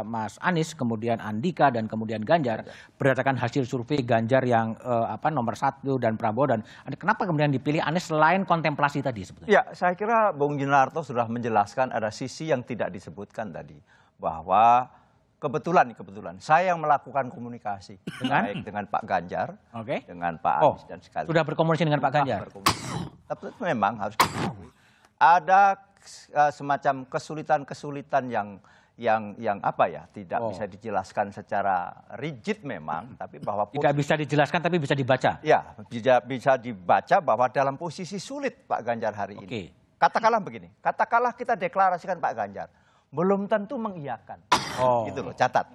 Mas Anies, kemudian Andika, dan kemudian Ganjar, berdasarkan hasil survei Ganjar yang nomor 1 dan Prabowo, dan kenapa kemudian dipilih Anies selain kontemplasi tadi sebetulnya? Ya, saya kira Bung Yunarto sudah menjelaskan ada sisi yang tidak disebutkan tadi, bahwa kebetulan saya yang melakukan komunikasi baik dengan Pak Ganjar, dengan Pak Anies dan sekaligus. Sudah berkomunikasi dengan Pak Ganjar. Tapi memang harus diketahui ada semacam kesulitan-kesulitan yang apa ya, tidak bisa dijelaskan secara rigid memang, tapi bahwa tidak bisa dijelaskan tapi bisa dibaca. Ya, bisa dibaca bahwa dalam posisi sulit Pak Ganjar hari ini. Katakanlah begini, katakanlah kita deklarasikan Pak Ganjar, belum tentu mengiyakan. Gitu loh, catat.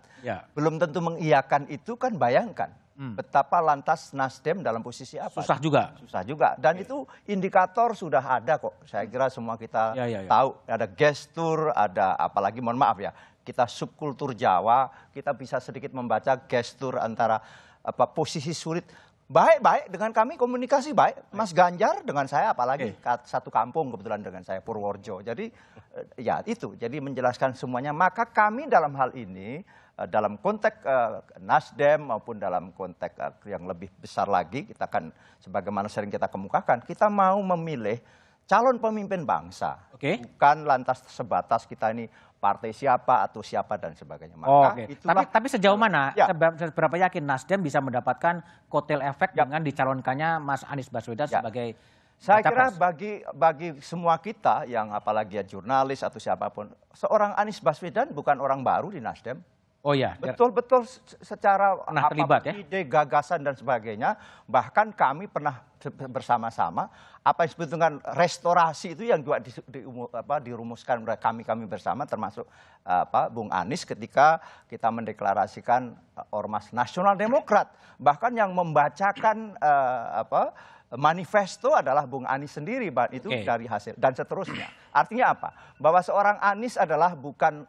Belum tentu mengiyakan itu kan, bayangkan betapa lantas Nasdem dalam posisi apa. Susah juga. Susah juga. Dan itu indikator sudah ada kok. Saya kira semua kita tahu. Ada gestur, ada apalagi mohon maaf ya, kita subkultur Jawa, kita bisa sedikit membaca gestur antara posisi sulit. Baik dengan kami komunikasi baik. Mas Ganjar dengan saya apalagi satu kampung kebetulan dengan saya, Purworejo. Jadi ya itu, jadi menjelaskan semuanya. Maka kami dalam hal ini, dalam konteks Nasdem maupun dalam konteks yang lebih besar lagi, kita kan sebagaimana sering kita kemukakan, kita mau memilih calon pemimpin bangsa. Bukan lantas sebatas kita ini partai siapa atau siapa dan sebagainya. Maka tapi sejauh mana, seberapa yakin Nasdem bisa mendapatkan kotel efek dengan dicalonkannya Mas Anies Baswedan sebagai saya kira bagi semua kita yang apalagi ya jurnalis atau siapapun, seorang Anies Baswedan bukan orang baru di Nasdem. Betul-betul secara ide, gagasan dan sebagainya. Bahkan kami pernah bersama-sama apa yang disebut dengan restorasi itu yang juga dirumuskan oleh kami bersama, termasuk Bung Anies ketika kita mendeklarasikan Ormas Nasional Demokrat. Bahkan yang membacakan manifesto adalah Bung Anies sendiri, itu dari hasil dan seterusnya. Artinya apa? Bahwa seorang Anies adalah bukan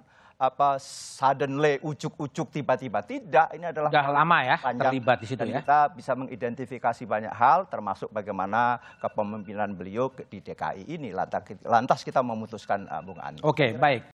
suddenly ujuk-ujuk tiba-tiba, tidak. Ini adalah sudah lama ya terlibat di situ ya. Kita bisa mengidentifikasi banyak hal, termasuk bagaimana kepemimpinan beliau di DKI ini. Lantas kita memutuskan Bung Anies. Baik.